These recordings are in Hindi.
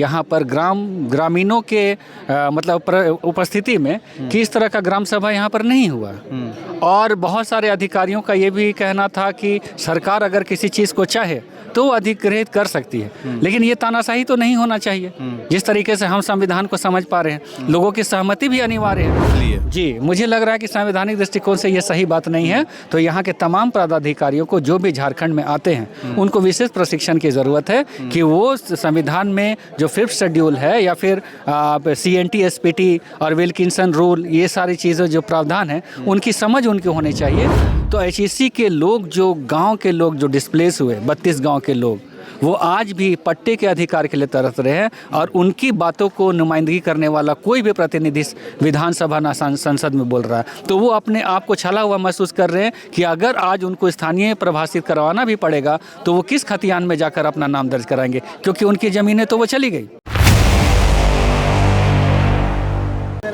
यहाँ पर ग्रामीणों के मतलब उपस्थिति में कि इस तरह का ग्राम सभा यहाँ पर नहीं हुआ। और बहुत सारे अधिकारियों का ये भी कहना था कि सरकार अगर किसी चीज़ को चाहे तो वो अधिग्रहित कर सकती है, लेकिन ये तानाशाही तो नहीं होना चाहिए। जिस तरीके से हम संविधान को समझ पा रहे हैं, लोगों की सहमति भी अनिवार्य है। जी, मुझे लग रहा है कि संवैधानिक दृष्टिकोण से ये सही बात नहीं है। तो यहाँ के तमाम पदाधिकारियों को जो भी झारखंड में आते हैं उनको विशेष प्रशिक्षण की ज़रूरत है कि वो संविधान में जो 5th शेड्यूल है या फिर CNT SPT और विल्किंसन रूल, ये सारी चीज़ें जो प्रावधान है उनकी समझ उनकी होनी चाहिए। तो HEC के लोग, जो गांव के लोग जो डिस्प्लेस हुए 32 गांव के लोग, वो आज भी पट्टे के अधिकार के लिए तरस रहे हैं और उनकी बातों को नुमाइंदगी करने वाला कोई भी प्रतिनिधि विधानसभा ना संसद में बोल रहा है। तो वो अपने आप को छला हुआ महसूस कर रहे हैं कि अगर आज उनको स्थानीय प्रभाषित करवाना भी पड़ेगा तो वो किस खतियान में जाकर अपना नाम दर्ज कराएंगे, क्योंकि उनकी ज़मीनें तो वो चली गई।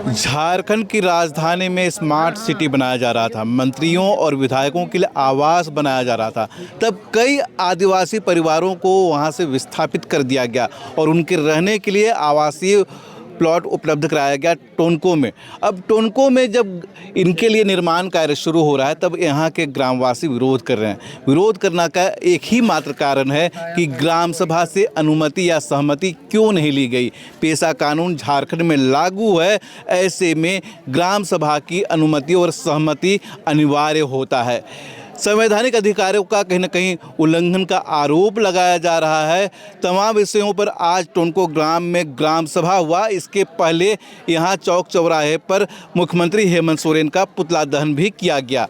झारखंड की राजधानी में स्मार्ट सिटी बनाया जा रहा था, मंत्रियों और विधायकों के लिए आवास बनाया जा रहा था। तब कई आदिवासी परिवारों को वहां से विस्थापित कर दिया गया और उनके रहने के लिए आवासीय प्लॉट उपलब्ध कराया गया टोनको में। अब टोनको में जब इनके लिए निर्माण कार्य शुरू हो रहा है तब यहाँ के ग्रामवासी विरोध कर रहे हैं। विरोध करने का एक ही मात्र कारण है कि ग्राम सभा से अनुमति या सहमति क्यों नहीं ली गई। पेशा कानून झारखंड में लागू है, ऐसे में ग्राम सभा की अनुमति और सहमति अनिवार्य होता है। संवैधानिक अधिकारों का कहीं न कहीं उल्लंघन का आरोप लगाया जा रहा है। तमाम विषयों पर आज टोनको ग्राम में ग्राम सभा हुआ। इसके पहले यहाँ चौक चौराहे पर मुख्यमंत्री हेमंत सोरेन का पुतला दहन भी किया गया।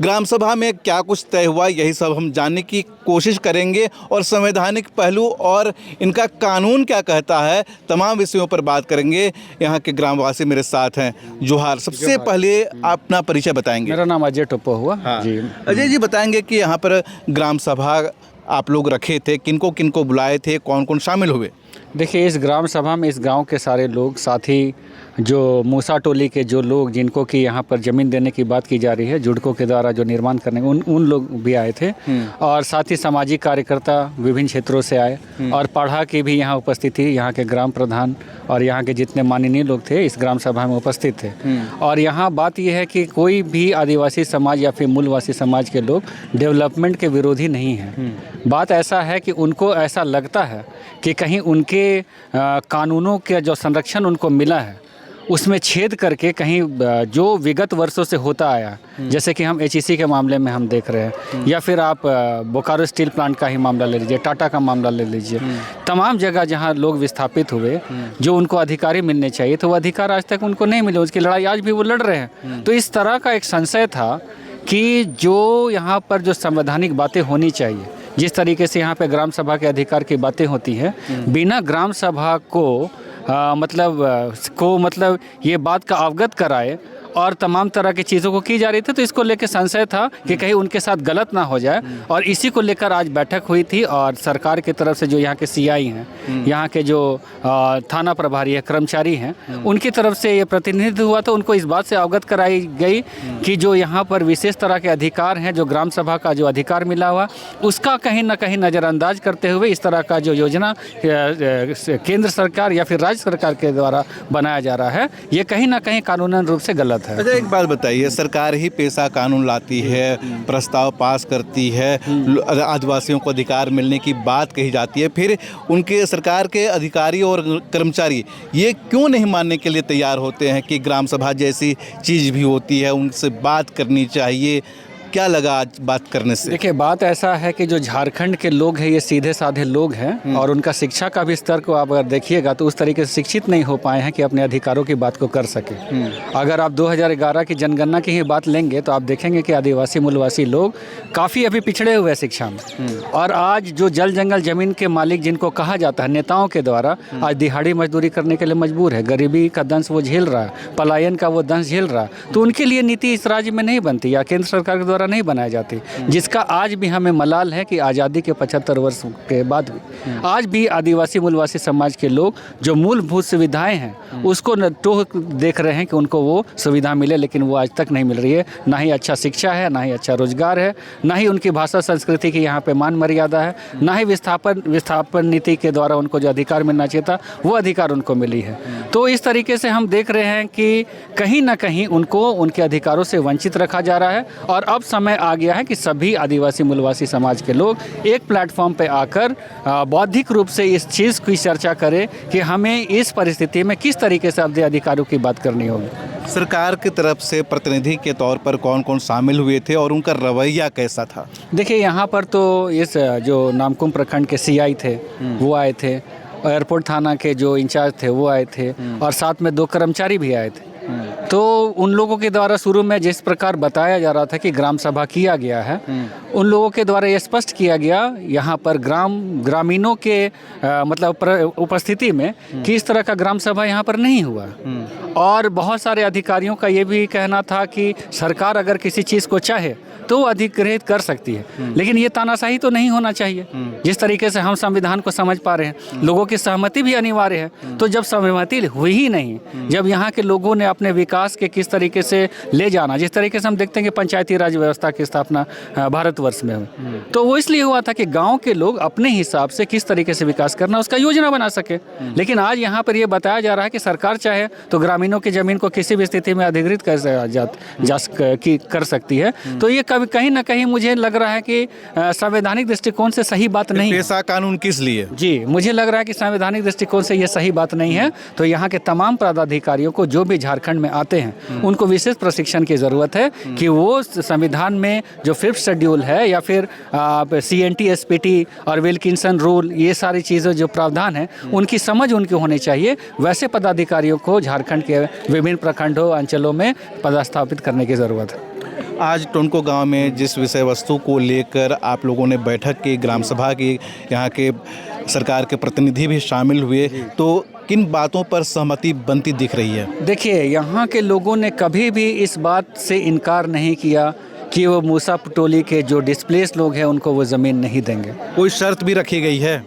ग्राम सभा में क्या कुछ तय हुआ, यही सब हम जानने की कोशिश करेंगे और संवैधानिक पहलू और इनका कानून क्या कहता है, तमाम विषयों पर बात करेंगे। यहाँ के ग्रामवासी मेरे साथ हैं। जोहार। सबसे पहले अपना परिचय बताएंगे। मेरा नाम अजय टोपो हुआ। हाँ जी। अजय जी, बताएंगे कि यहाँ पर ग्राम सभा आप लोग रखे थे, किनको किनको बुलाए थे, कौन कौन शामिल हुए? देखिए, इस ग्राम सभा में इस गांव के सारे लोग, साथ ही जो मूसा टोली के जो लोग जिनको कि यहाँ पर ज़मीन देने की बात की जा रही है, जुड़कों के द्वारा जो निर्माण करने, उन लोग भी आए थे। और साथ ही सामाजिक कार्यकर्ता विभिन्न क्षेत्रों से आए और पढ़ा की भी यहाँ उपस्थित थी। यहाँ के ग्राम प्रधान और यहाँ के जितने माननीय लोग थे इस ग्राम सभा में उपस्थित थे। और यहाँ बात यह है कि कोई भी आदिवासी समाज या फिर मूलवासी समाज के लोग डेवलपमेंट के विरोधी नहीं हैं। बात ऐसा है कि उनको ऐसा लगता है कि कहीं उनके कानूनों के जो संरक्षण उनको मिला है उसमें छेद करके कहीं जो विगत वर्षों से होता आया, जैसे कि हम HEC के मामले में हम देख रहे हैं, या फिर आप बोकारो स्टील प्लांट का ही मामला ले लीजिए, टाटा का मामला ले लीजिए, तमाम जगह जहां लोग विस्थापित हुए, जो उनको अधिकारी मिलने चाहिए तो वो अधिकार आज तक उनको नहीं मिले। उसकी लड़ाई आज भी वो लड़ रहे हैं। तो इस तरह का एक संशय था कि जो यहाँ पर जो संवैधानिक बातें होनी चाहिए, जिस तरीके से यहाँ पे ग्राम सभा के अधिकार की बातें होती हैं, बिना ग्राम सभा को मतलब ये बात का अवगत कराए और तमाम तरह की चीज़ों को की जा रही थी। तो इसको लेकर संशय था कि कहीं उनके साथ गलत ना हो जाए, और इसी को लेकर आज बैठक हुई थी। और सरकार की तरफ से जो यहाँ के CI हैं, यहाँ के जो थाना प्रभारी है, कर्मचारी हैं, उनकी तरफ से ये प्रतिनिधित्व हुआ। तो उनको इस बात से अवगत कराई गई कि जो यहाँ पर विशेष तरह के अधिकार हैं, जो ग्राम सभा का जो अधिकार मिला हुआ, उसका कहीं ना कहीं नज़रअंदाज करते हुए इस तरह का जो योजना केंद्र सरकार या फिर राज्य सरकार के द्वारा बनाया जा रहा है, ये कहीं ना कहीं कानूनन रूप से गलत है। अच्छा, एक बात बताइए, सरकार ही पेशा कानून लाती है, प्रस्ताव पास करती है, आदिवासियों को अधिकार मिलने की बात कही जाती है, फिर उनके सरकार के अधिकारी और कर्मचारी ये क्यों नहीं मानने के लिए तैयार होते हैं कि ग्राम सभा जैसी चीज़ भी होती है, उनसे बात करनी चाहिए? क्या लगा आज बात करने से? देखिए, बात ऐसा है कि जो झारखंड के लोग हैं ये सीधे साधे लोग हैं और उनका शिक्षा का भी स्तर को आप अगर देखिएगा तो उस तरीके से शिक्षित नहीं हो पाए हैं कि अपने अधिकारों की बात को कर सके। अगर आप 2011 की जनगणना की ही बात लेंगे तो आप देखेंगे कि आदिवासी मूलवासी लोग काफ़ी अभी पिछड़े हुए शिक्षा में। और आज जो जल जंगल ज़मीन के मालिक जिनको कहा जाता है नेताओं के द्वारा, आज दिहाड़ी मजदूरी करने के लिए मजबूर है, गरीबी का दंश वो झेल रहा है, पलायन का वो दंश झेल रहा है। तो उनके लिए नीति इस राज्य में नहीं बनती या केंद्र सरकार के द्वारा द्वारा नहीं बनाई जाती, जिसका आज भी हमें मलाल है कि आज़ादी के 75 वर्ष के बाद भी आज भी आदिवासी मूलवासी समाज के लोग जो मूलभूत सुविधाएं हैं उसको न तो देख रहे हैं कि उनको वो सुविधा मिले, लेकिन वो आज तक नहीं मिल रही है। ना ही अच्छा शिक्षा है, ना ही अच्छा रोजगार है, ना ही उनकी भाषा संस्कृति की यहाँ पे मान मर्यादा है, ना ही विस्थापन नीति के द्वारा उनको जो अधिकार मिलना चाहिए था वो अधिकार उनको मिली है। तो इस तरीके से हम देख रहे हैं कि कहीं ना कहीं उनको उनके अधिकारों से वंचित रखा जा रहा है। और अब समय आ गया है कि सभी आदिवासी मूलवासी समाज के लोग एक प्लेटफॉर्म पे आकर बौद्धिक रूप से इस चीज़ की चर्चा करें कि हमें इस परिस्थिति में किस तरीके से अपने अधिकारों की बात करनी होगी। सरकार की तरफ से प्रतिनिधि के तौर पर कौन कौन शामिल हुए थे और उनका रवैया कैसा था? देखिए, यहाँ पर तो इस जो नामकुम प्रखंड के सीआई थे वो आए थे, एयरपोर्ट थाना के जो इंचार्ज थे वो आए थे, और साथ में 2 कर्मचारी भी आए थे। तो उन लोगों के द्वारा शुरू में जिस प्रकार बताया जा रहा था कि ग्राम सभा किया गया है, उन लोगों के द्वारा ये स्पष्ट किया गया यहाँ पर ग्रामीणों के मतलब उपस्थिति में कि इस तरह का ग्राम सभा यहाँ पर नहीं हुआ। और बहुत सारे अधिकारियों का ये भी कहना था कि सरकार अगर किसी चीज़ को चाहे तो वो अधिकृत कर सकती है, लेकिन ये तानाशाही तो नहीं होना चाहिए। जिस तरीके से हम संविधान को समझ पा रहे हैं, लोगों की सहमति भी अनिवार्य है। तो जब सहमति हुई ही नहीं, जब यहाँ के लोगों ने अपने विकास के किस तरीके से ले जाना, जिस तरीके से हम देखते हैं कि पंचायती राज व्यवस्था की स्थापना भारतवर्ष में हुई, तो वो इसलिए हुआ था कि गाँव के लोग अपने हिसाब से किस तरीके से विकास करना उसका योजना बना सके। लेकिन आज यहाँ पर यह बताया जा रहा है कि सरकार चाहे तो ग्रामीणों की जमीन को किसी भी स्थिति में अधिकृत कर सकती है। तो ये कहीं ना कहीं मुझे लग रहा है कि संवैधानिक दृष्टिकोण से सही बात नहीं है। पेशा कानून किस लिए? जी, मुझे लग रहा है कि संवैधानिक दृष्टिकोण से ये सही बात नहीं है। तो यहाँ के तमाम पदाधिकारियों को जो भी झारखंड में आते हैं उनको विशेष प्रशिक्षण की ज़रूरत है कि वो संविधान में जो 5th शेड्यूल है या फिर CNT SPT और विल्किंसन रूल, ये सारी चीज़ें जो प्रावधान है उनकी समझ उनकी होनी चाहिए। वैसे पदाधिकारियों को झारखंड के विभिन्न प्रखंडों अंचलों में पदस्थापित करने की ज़रूरत है। आज टोनको गांव में जिस विषय वस्तु को लेकर आप लोगों ने बैठक की, ग्राम सभा की, यहाँ के सरकार के प्रतिनिधि भी शामिल हुए, तो किन बातों पर सहमति बनती दिख रही है? देखिए, यहाँ के लोगों ने कभी भी इस बात से इनकार नहीं किया कि वो मूसा टोली के जो डिस्प्लेस लोग हैं उनको वो ज़मीन नहीं देंगे। कोई शर्त भी रखी गई है?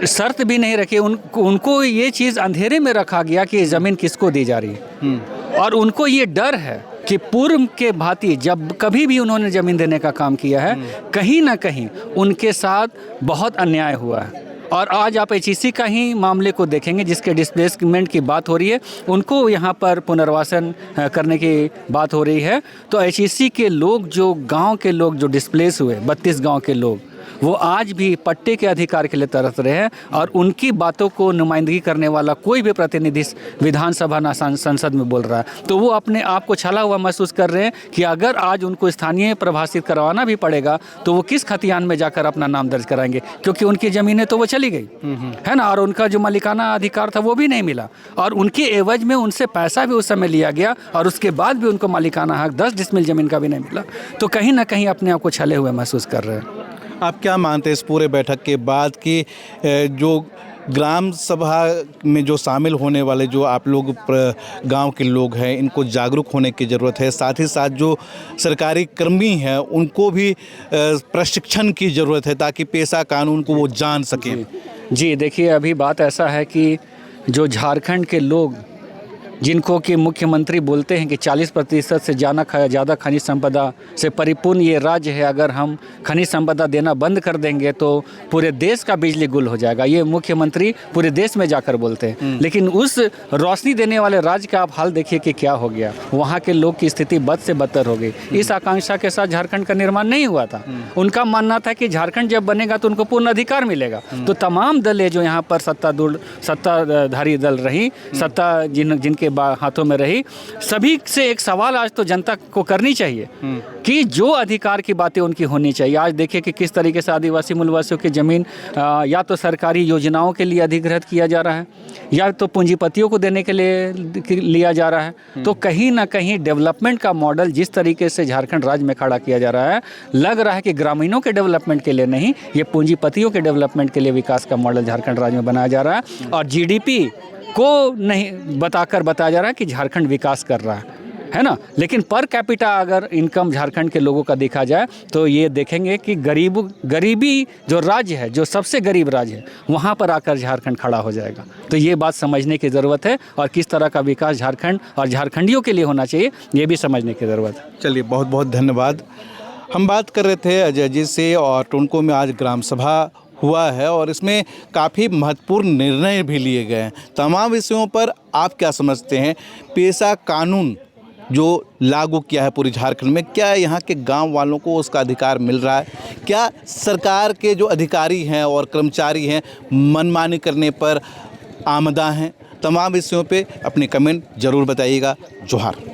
शर्त भी नहीं रखी, उनको ये चीज़ अंधेरे में रखा गया कि ज़मीन किसको दी जा रही है। और उनको ये डर है कि पूर्व के भांति जब कभी भी उन्होंने ज़मीन देने का काम किया है, कहीं ना कहीं उनके साथ बहुत अन्याय हुआ है। और आज आप HEC का ही मामले को देखेंगे जिसके डिस्प्लेसमेंट की बात हो रही है, उनको यहाँ पर पुनर्वासन करने की बात हो रही है। तो HEC के लोग, जो गांव के लोग जो डिस्प्लेस हुए, 32 गांव के लोग, वो आज भी पट्टे के अधिकार के लिए तरस रहे हैं। और उनकी बातों को नुमाइंदगी करने वाला कोई भी प्रतिनिधि विधानसभा ना संसद में बोल रहा है, तो वो अपने आप को छला हुआ महसूस कर रहे हैं कि अगर आज उनको स्थानीय प्रभाषित करवाना भी पड़ेगा तो वो किस खतियान में जाकर अपना नाम दर्ज कराएंगे, क्योंकि उनकी ज़मीनें तो वो चली गई है ना, और उनका जो मालिकाना अधिकार था वो भी नहीं मिला। और उनके एवज में उनसे पैसा भी उस समय लिया गया और उसके बाद भी उनको मालिकाना हक 10 डिसमिल ज़मीन का भी नहीं मिला। तो कहीं ना कहीं अपने आप को छले हुए महसूस कर रहे हैं। आप क्या मानते हैं इस पूरे बैठक के बाद कि जो ग्राम सभा में जो शामिल होने वाले जो आप लोग गांव के लोग हैं, इनको जागरूक होने की ज़रूरत है, साथ ही साथ जो सरकारी कर्मी हैं उनको भी प्रशिक्षण की ज़रूरत है ताकि पेशा कानून को वो जान सकें? जी, देखिए, अभी बात ऐसा है कि जो झारखंड के लोग, जिनको कि मुख्यमंत्री बोलते हैं कि 40% से ज़्यादा खनिज संपदा से परिपूर्ण ये राज्य है, अगर हम खनिज संपदा देना बंद कर देंगे तो पूरे देश का बिजली गुल हो जाएगा, ये मुख्यमंत्री पूरे देश में जाकर बोलते हैं। लेकिन उस रोशनी देने वाले राज्य का आप हाल देखिए कि क्या हो गया। वहाँ के लोग की स्थिति बद से बदतर हो गई। इस आकांक्षा के साथ झारखंड का निर्माण नहीं हुआ था। उनका मानना था कि झारखंड जब बनेगा तो उनको पूर्ण अधिकार मिलेगा। तो तमाम दलें जो यहाँ पर सत्ताधारी दल रही, सत्ता जिनके हाथों में रही, सभी से एक सवाल आज तो जनता को करनी चाहिए कि जो अधिकार की बातें उनकी होनी चाहिए। आज देखिए कि किस तरीके से आदिवासी मूलवासियों की ज़मीन या तो सरकारी योजनाओं के लिए अधिग्रहित किया जा रहा है या तो पूंजीपतियों को देने के लिए लिया जा रहा है। तो कहीं ना कहीं डेवलपमेंट का मॉडल जिस तरीके से झारखंड राज्य में खड़ा किया जा रहा है, लग रहा है कि ग्रामीणों के डेवलपमेंट के लिए नहीं, ये पूंजीपतियों के डेवलपमेंट के लिए विकास का मॉडल झारखंड राज्य में बनाया जा रहा है। और GDP को नहीं बताया जा रहा है कि झारखंड विकास कर रहा है। है ना। लेकिन पर कैपिटा अगर इनकम झारखंड के लोगों का देखा जाए तो ये देखेंगे कि गरीबी जो राज्य है, जो सबसे गरीब राज्य है, वहाँ पर आकर झारखंड खड़ा हो जाएगा। तो ये बात समझने की ज़रूरत है और किस तरह का विकास झारखंड और झारखंडियों के लिए होना चाहिए, ये भी समझने की ज़रूरत है। चलिए, बहुत बहुत धन्यवाद। हम बात कर रहे थे अजय जी से और टुनको में आज ग्राम सभा हुआ है और इसमें काफ़ी महत्वपूर्ण निर्णय भी लिए गए हैं। तमाम विषयों पर आप क्या समझते हैं? पेशा कानून जो लागू किया है पूरी झारखंड में, क्या यहाँ के गांव वालों को उसका अधिकार मिल रहा है? क्या सरकार के जो अधिकारी हैं और कर्मचारी हैं मनमानी करने पर आमदा हैं? तमाम विषयों पे अपने कमेंट ज़रूर बताइएगा। जोहार।